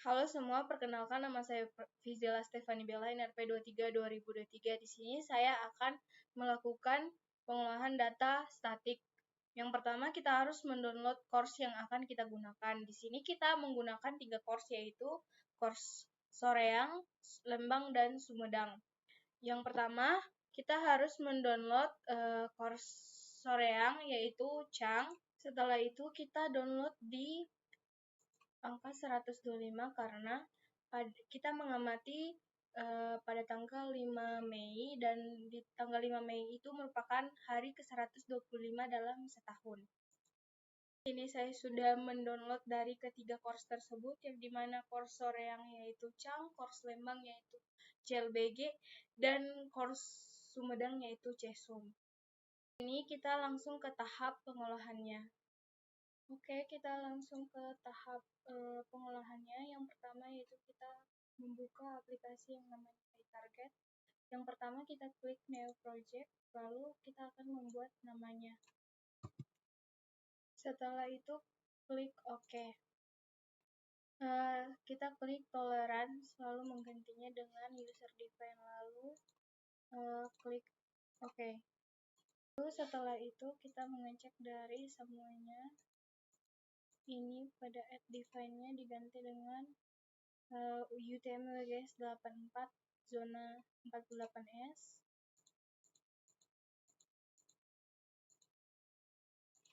Halo semua, perkenalkan nama saya Fizela Stefani Bella, NRP 23 2023. Di sini saya akan melakukan pengolahan data statik. Yang pertama kita harus mendownload course yang akan kita gunakan. Di sini kita menggunakan 3 course, yaitu course Soreang, Lembang, dan Sumedang. Yang pertama kita harus mendownload course Soreang, yaitu Chang. Setelah itu kita download di angka 125 karena kita mengamati pada tanggal 5 Mei, dan di tanggal 5 Mei itu merupakan hari ke-125 dalam setahun. Ini saya sudah mendownload dari ketiga course tersebut, yang dimana course Soreang yaitu Chang, course Lembang yaitu CLBG, dan course Sumedang yaitu CSUM. Ini kita langsung ke tahap pengolahannya. Oke, kita langsung ke tahap pengolahannya. Yang pertama yaitu kita membuka aplikasi yang namanya iTarget. Yang pertama kita klik New Project, lalu kita akan membuat namanya. Setelah itu klik OK. Kita klik Tolerance, lalu menggantinya dengan User Define, lalu klik OK. Lalu setelah itu kita mengecek dari semuanya. Ini pada add define-nya diganti dengan UTM-WGS 84 zona 48S.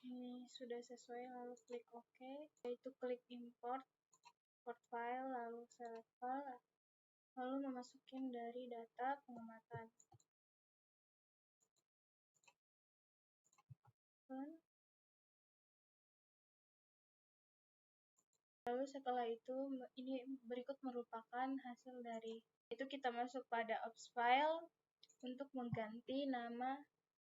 Ini sudah sesuai, lalu klik OK. Yaitu klik import file, lalu select file, lalu memasukin dari data pengamatan. Lalu setelah itu, ini berikut merupakan hasil dari itu. Kita masuk pada ops file untuk mengganti nama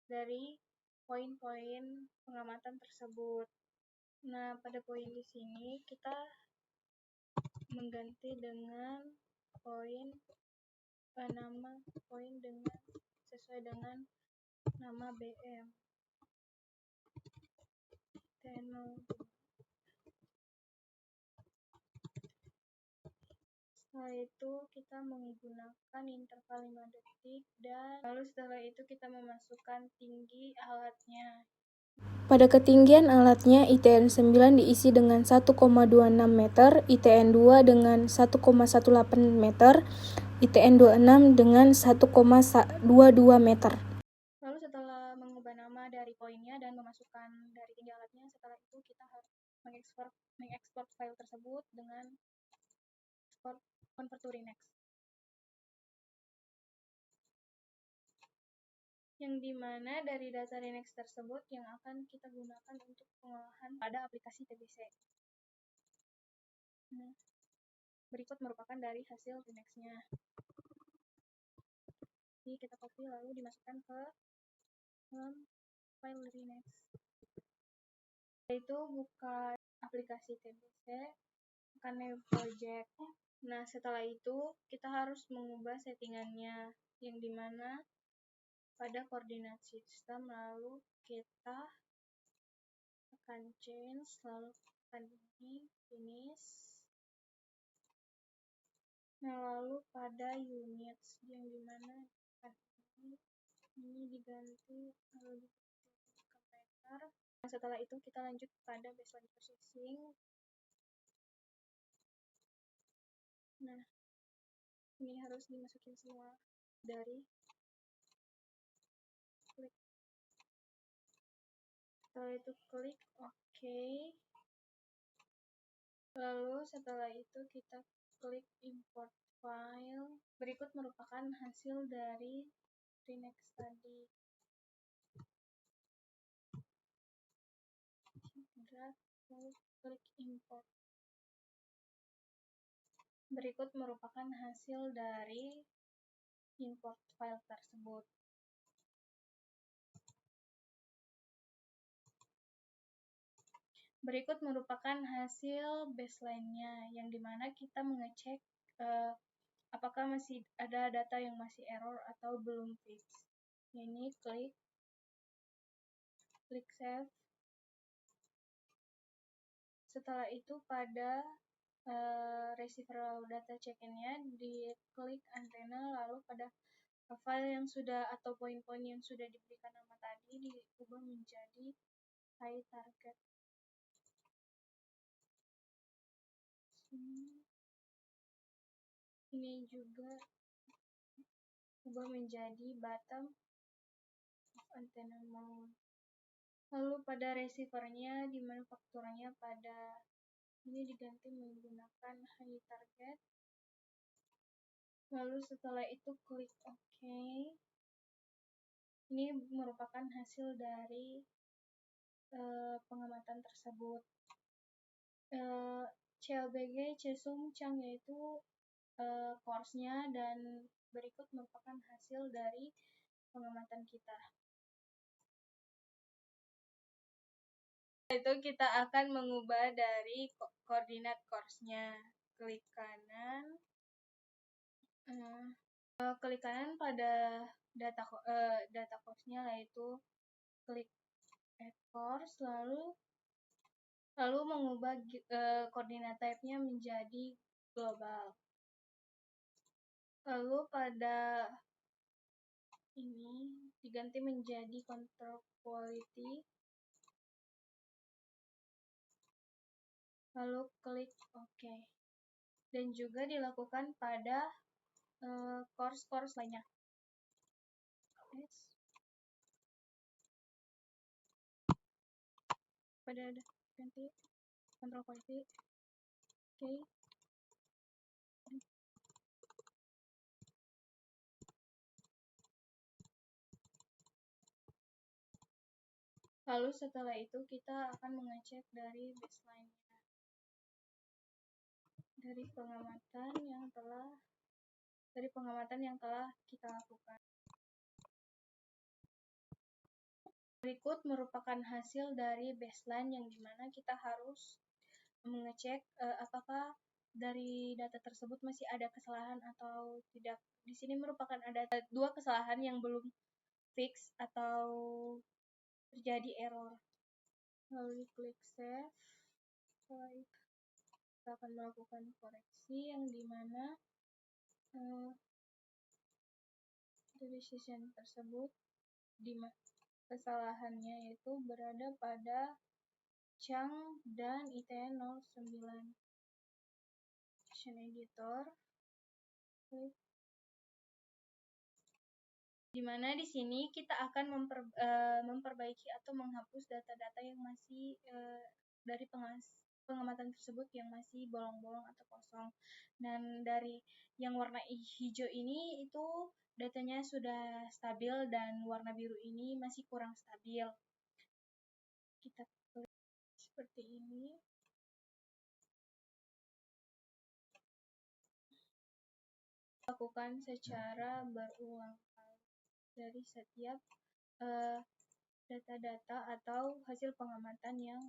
dari poin-poin pengamatan tersebut. Nah, pada poin di sini kita mengganti dengan nama poin dengan sesuai dengan nama BM T0. Setelah itu kita menggunakan interval 5 detik, dan lalu setelah itu kita memasukkan tinggi alatnya. Pada ketinggian alatnya, ITN 9 diisi dengan 1,26 meter, ITN 2 dengan 1,18 meter, ITN 26 dengan 1,22 meter. Lalu setelah mengubah nama dari poinnya dan memasukkan dari tinggi alatnya, setelah itu kita harus mengekspor file tersebut dengan export convert to Remax. Yang dimana dari data Remax tersebut yang akan kita gunakan untuk pengolahan pada aplikasi TBC. Nah, berikut merupakan dari hasil Remax-nya. Jadi kita copy lalu dimasukkan ke dalam file Remax. Itu buka aplikasi TBC, akan new project. Nah, setelah itu kita harus mengubah settingannya, yang dimana pada koordinat sistem, lalu kita akan change, lalu akan ini finish. Nah, lalu pada units, yang dimana ini diganti lalu ke meter. Nah, setelah itu kita lanjut pada baseline processing. Nah, ini harus dimasukin semua dari klik. Setelah itu klik OK. Lalu setelah itu kita klik import file. Berikut merupakan hasil dari Remax tadi. Drag, lalu klik import. Berikut merupakan hasil dari import file tersebut. Berikut merupakan hasil baseline-nya, yang dimana kita mengecek apakah masih ada data yang masih error atau belum fix. Ini klik save. Setelah itu pada receiver lalu data check-in-nya, diklik antena, lalu pada file yang sudah atau poin-poin yang sudah diberikan nama tadi diubah menjadi high target. Ini juga ubah menjadi bottom of antenna mount. Lalu pada receivernya dimanufakturnya pada ini diganti menggunakan high target. Lalu setelah itu klik OK. Ini merupakan hasil dari pengamatan tersebut. CLBG Cesum Chang yaitu course-nya, dan berikut merupakan hasil dari pengamatan kita. Itu kita akan mengubah dari koordinat course-nya. Klik kanan pada data course-nya, yaitu klik add course, lalu mengubah koordinat type-nya menjadi global. Lalu pada ini diganti menjadi control quality, lalu klik OK. Dan juga dilakukan pada course-course lainnya. Pada ganti control quality. OK. Lalu setelah itu kita akan mengecek dari baseline-nya, dari pengamatan yang telah kita lakukan. Berikut merupakan hasil dari baseline, yang dimana kita harus mengecek apakah dari data tersebut masih ada kesalahan atau tidak. Di sini merupakan ada 2 kesalahan yang belum fix atau terjadi error. Lalu klik save. Setelah itu kita akan melakukan koreksi, yang dimana dari session tersebut kesalahannya yaitu berada pada Chang dan ITN 09. Session editor, klik. Dimana di sini kita akan memperbaiki atau menghapus data-data yang masih dari pengamatan tersebut yang masih bolong-bolong atau kosong. Dan dari yang warna hijau ini itu datanya sudah stabil, dan warna biru ini masih kurang stabil. Kita klik seperti ini. Lakukan secara berulang kali dari setiap data-data atau hasil pengamatan yang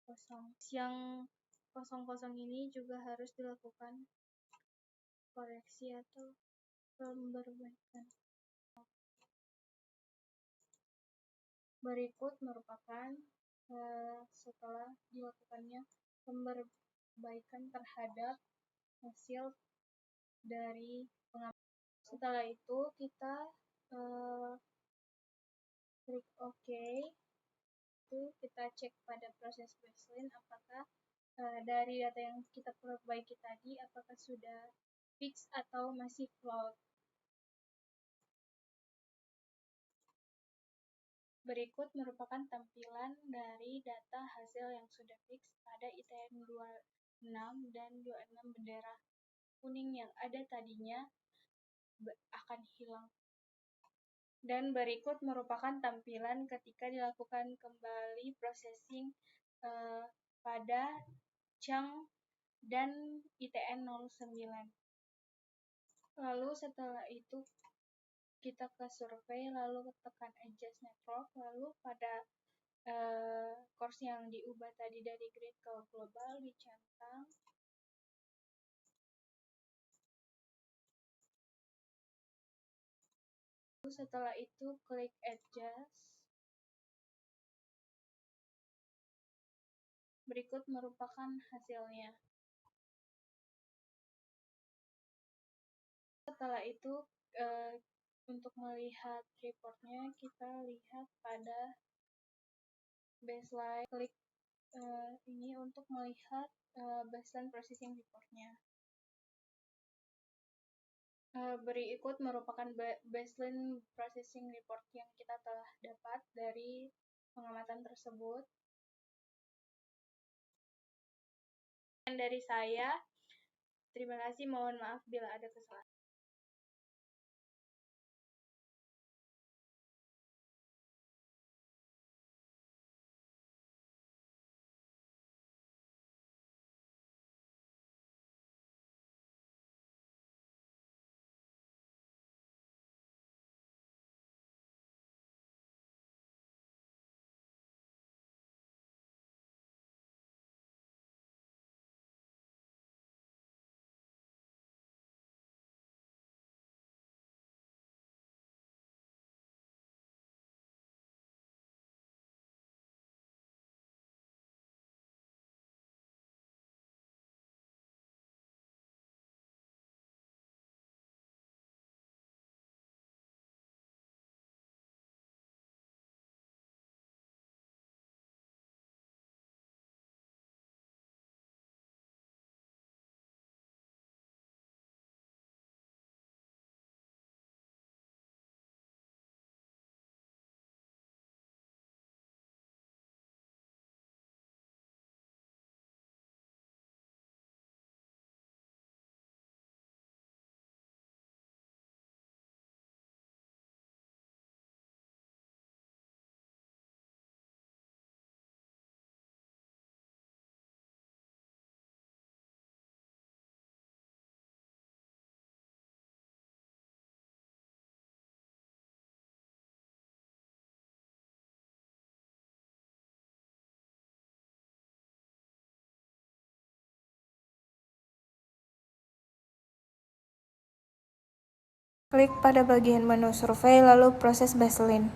kosong. Yang kosong-kosong ini juga harus dilakukan koreksi atau pemberbaikan. Berikut merupakan setelah dilakukannya pemberbaikan terhadap hasil dari pengamatan. Setelah itu kita klik OK. Itu kita cek pada proses baseline apakah dari data yang kita perbaiki tadi apakah sudah fix atau masih flawed. Berikut merupakan tampilan dari data hasil yang sudah fix pada ITN 26 dan 26 bendera kuning yang ada tadinya akan hilang. Dan berikut merupakan tampilan ketika dilakukan kembali processing pada Chang dan ITN 09. Lalu setelah itu kita ke survei, lalu tekan adjust network, lalu pada course yang diubah tadi dari grid ke global dicentang. Lalu setelah itu klik adjust. Berikut merupakan hasilnya. setelah itu untuk melihat reportnya kita lihat pada baseline, klik ini untuk melihat baseline processing reportnya. Berikut merupakan baseline processing report yang kita telah dapat dari pengamatan tersebut. Dan dari saya, terima kasih, mohon maaf bila ada kesalahan. Klik pada bagian menu survei lalu proses baseline.